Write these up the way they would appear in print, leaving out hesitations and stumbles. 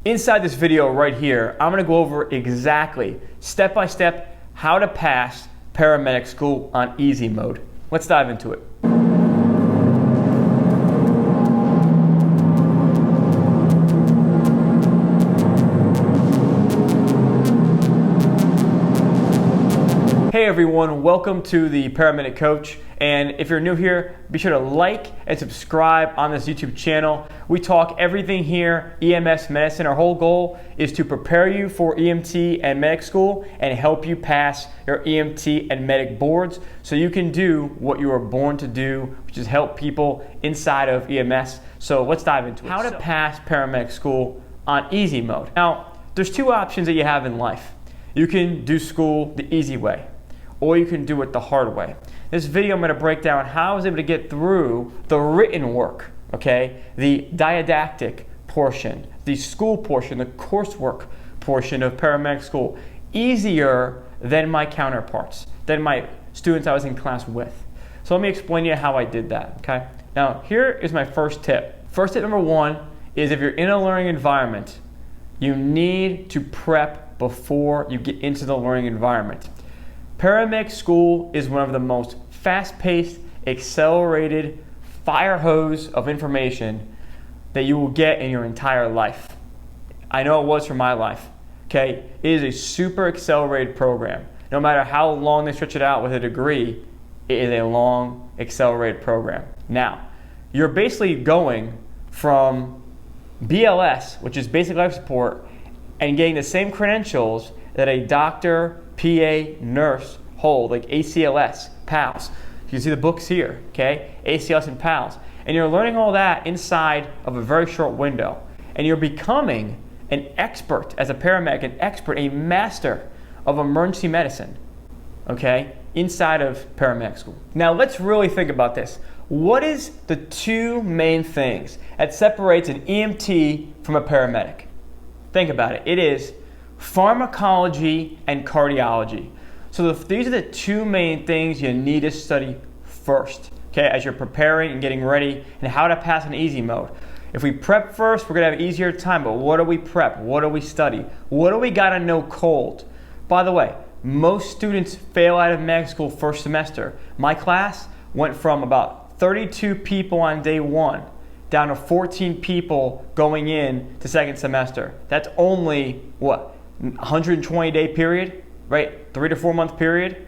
Inside this video right here, I'm going to go over exactly, step by step, how to pass paramedic school on easy mode. Let's dive into it. Hey everyone, welcome to the Paramedic Coach. And if you're new here, be sure to like and subscribe on this YouTube channel. We talk everything here, EMS medicine. Our whole goal is to prepare you for EMT and medic school and help you pass your EMT and medic boards so you can do what you were born to do, which is help people inside of EMS. So let's dive into it. How to pass paramedic school on easy mode. Now, there's two options that you have in life. You can do school the easy way, or you can do it the hard way. This video I'm going to break down how I was able to get through the written work, okay? The didactic portion, the school portion, the coursework portion of paramedic school easier than my counterparts, than my students I was in class with. So let me explain to you how I did that, okay? Now, here is my first tip. First tip number one is if you're in a learning environment, you need to prep before you get into the learning environment. Paramedic school is one of the most fast-paced, accelerated fire hose of information that you will get in your entire life. I know it was for my life, okay? It is a super accelerated program. No matter how long they stretch it out with a degree, it is a long, accelerated program. Now, you're basically going from BLS, which is basic life support, and getting the same credentials that a doctor, PA, nurse hold, like ACLS, PALS. You can see the books here, okay? ACLS and PALS. And you're learning all that inside of a very short window. And you're becoming an expert as a paramedic, an expert, a master of emergency medicine, okay? Inside of paramedic school. Now let's really think about this. What is the two main things that separates an EMT from a paramedic? Think about it. It is pharmacology and cardiology. So these are the two main things you need to study first, okay, as you're preparing and getting ready and how to pass an easy mode. If we prep first, we're gonna have an easier time, but what do we prep? What do we study? What do we gotta know cold? By the way, most students fail out of medical school first semester. My class went from about 32 people on day one down to 14 people going in to second semester. That's only, what, 120-day period, right? 3 to 4 month period,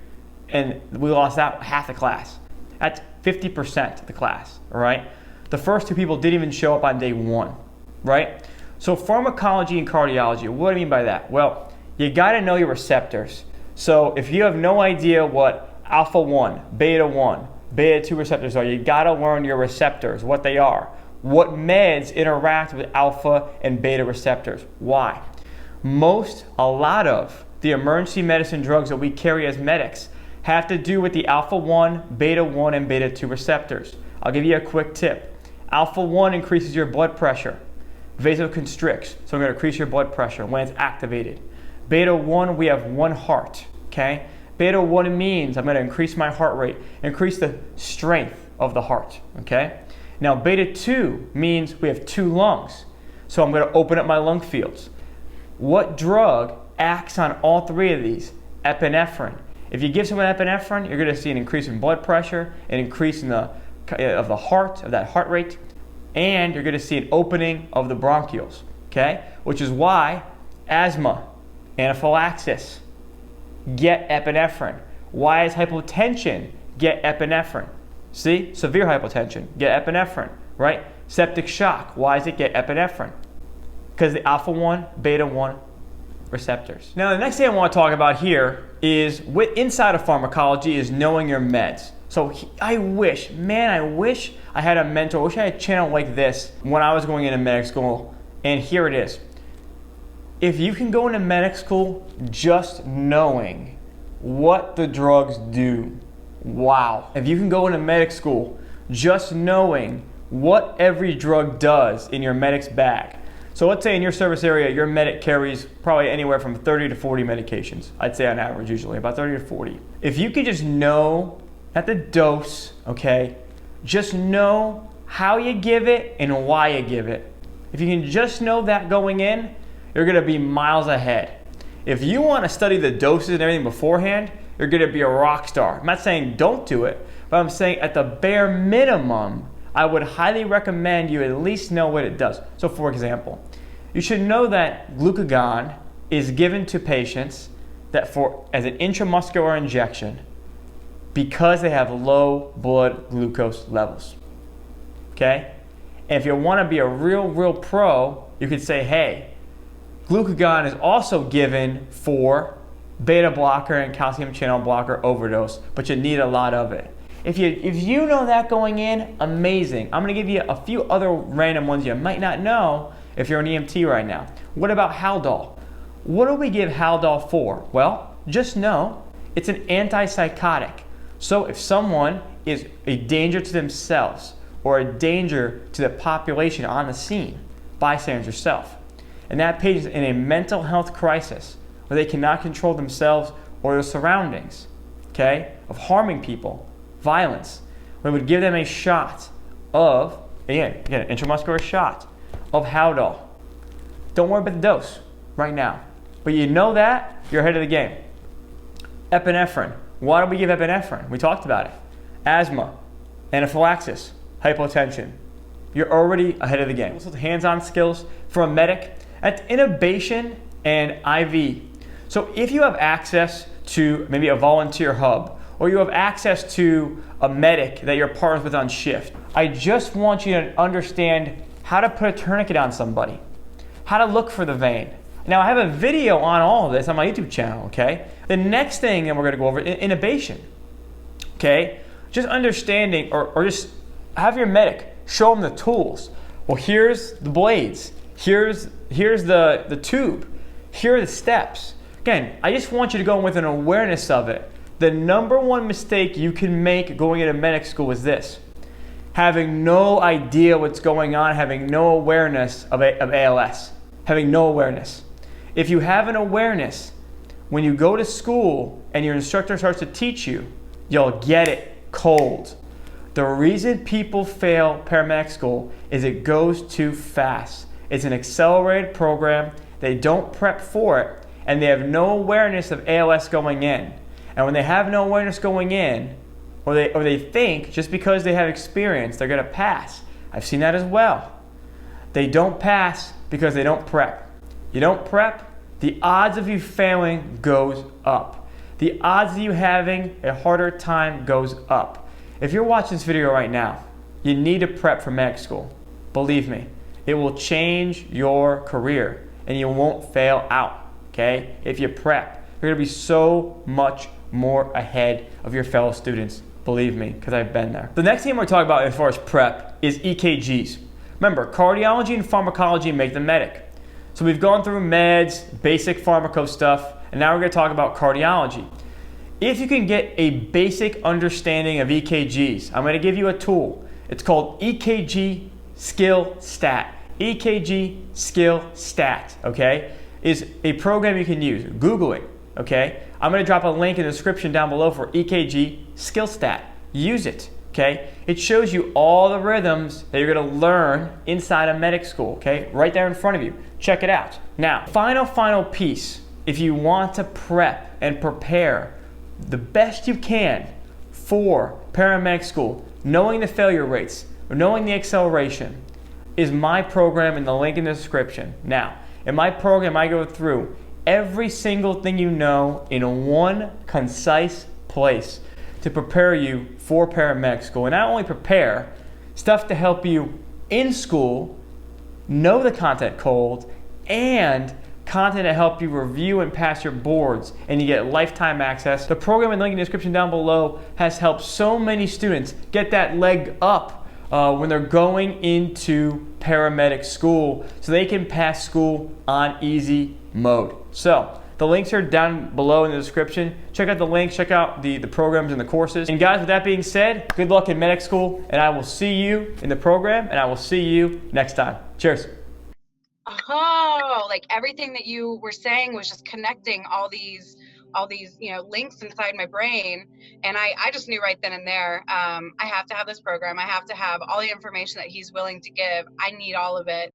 and we lost out half the class. That's 50% of the class, all right? The first two people didn't even show up on day one, right? So pharmacology and cardiology, what do I mean by that? Well, you gotta know your receptors. So if you have no idea what alpha 1, beta 1, beta 2 receptors are, you gotta learn your receptors, what they are. What meds interact with alpha and beta receptors? Why? A lot of the emergency medicine drugs that we carry as medics have to do with the alpha 1, beta 1, and beta 2 receptors. I'll give you a quick tip. Alpha 1 increases your blood pressure. Vasoconstricts, so I'm going to increase your blood pressure when it's activated. Beta 1, we have one heart, okay? Beta 1 means I'm going to increase my heart rate, increase the strength of the heart, okay? Now beta 2 means we have two lungs, so I'm going to open up my lung fields. What drug acts on all three of these? Epinephrine. If you give someone epinephrine, you're going to see an increase in blood pressure, an increase in the heart, of that heart rate, and you're going to see an opening of the bronchioles, okay? Which is why asthma, anaphylaxis, get epinephrine. Why is hypotension? Get epinephrine. See? Severe hypotension, get epinephrine, right? Septic shock, why does it get epinephrine? Because the alpha 1, beta 1 receptors. Now the next thing I want to talk about here is inside of pharmacology is knowing your meds. So I wish I had a mentor, I wish I had a channel like this when I was going into medic school, and here it is. If you can go into medic school just knowing what the drugs do, wow. If you can go into medic school just knowing what every drug does in your medic's bag. So let's say in your service area, your medic carries probably anywhere from 30 to 40 medications. I'd say on average usually, about 30 to 40. If you could just know at the dose, okay, just know how you give it and why you give it. If you can just know that going in, you're going to be miles ahead. If you want to study the doses and everything beforehand, you're going to be a rock star. I'm not saying don't do it, but I'm saying at the bare minimum, I would highly recommend you at least know what it does. So for example, you should know that glucagon is given to patients as an intramuscular injection because they have low blood glucose levels. Okay? And if you want to be a real pro, you could say, hey, glucagon is also given for beta blocker and calcium channel blocker overdose, but you need a lot of it. If you know that going in, amazing. I'm going to give you a few other random ones you might not know if you're an EMT right now. What about Haldol? What do we give Haldol for? Well, just know it's an antipsychotic. So if someone is a danger to themselves or a danger to the population on the scene, bystanders yourself, and that patient's in a mental health crisis where they cannot control themselves or their surroundings, okay, of harming people, violence, we would give them a shot of, again, an intramuscular shot of Haldol. Don't worry about the dose right now. But you know that, you're ahead of the game. Epinephrine. Why do we give epinephrine? We talked about it. Asthma, anaphylaxis, hypotension. You're already ahead of the game. Also, hands-on skills for a medic. That's intubation and IV. So if you have access to maybe a volunteer hub, or you have access to a medic that you're partners with on shift, I just want you to understand how to put a tourniquet on somebody, how to look for the vein. Now, I have a video on all of this on my YouTube channel, okay? The next thing that we're gonna go over is intubation, okay? Just understanding, or just have your medic show them the tools. Well, here's the blades, here's the tube, here are the steps. Again, I just want you to go in with an awareness of it. The number one mistake you can make going into medic school is this: having no idea what's going on, having no awareness of ALS, having no awareness. If you have an awareness, when you go to school and your instructor starts to teach you, you'll get it cold. The reason people fail paramedic school is it goes too fast. It's an accelerated program, they don't prep for it, and they have no awareness of ALS going in. And when they have no awareness going in, or they think just because they have experience, they're gonna pass. I've seen that as well. They don't pass because they don't prep. You don't prep, the odds of you failing goes up. The odds of you having a harder time goes up. If you're watching this video right now, you need to prep for medic school. Believe me, it will change your career and you won't fail out, okay? If you prep, you're gonna be so much more ahead of your fellow students. Believe me, because I've been there. The next thing we're talking about as far as prep is EKGs. Remember, cardiology and pharmacology make the medic. So we've gone through meds, basic pharmaco stuff, and now we're going to talk about cardiology. If you can get a basic understanding of EKGs, I'm going to give you a tool. It's called EKG Skill Stat. EKG Skill Stat, okay, is a program you can use. Google it, okay? I'm going to drop a link in the description down below for EKG Skill Stat. Use it, okay? It shows you all the rhythms that you're going to learn inside of medic school, okay? Right there in front of you. Check it out. Now, final piece. If you want to prep and prepare the best you can for paramedic school, knowing the failure rates, knowing the acceleration, is my program in the link in the description. Now, in my program, I go through every single thing you know in one concise place to prepare you for paramedic school. And not only prepare, stuff to help you in school, know the content cold, and content to help you review and pass your boards, and you get lifetime access. The program in the link in the description down below has helped so many students get that leg up when they're going into paramedic school so they can pass school on easy mode. So the links are down below in the description. Check out the links, check out the programs and the courses. And guys, with that being said, good luck in medic school, and I will see you in the program, and I will see you next time. Cheers. Oh, like everything that you were saying was just connecting all these links inside my brain, and I just knew right then and there, I have to have this program. I have to have all the information that he's willing to give. I need all of it.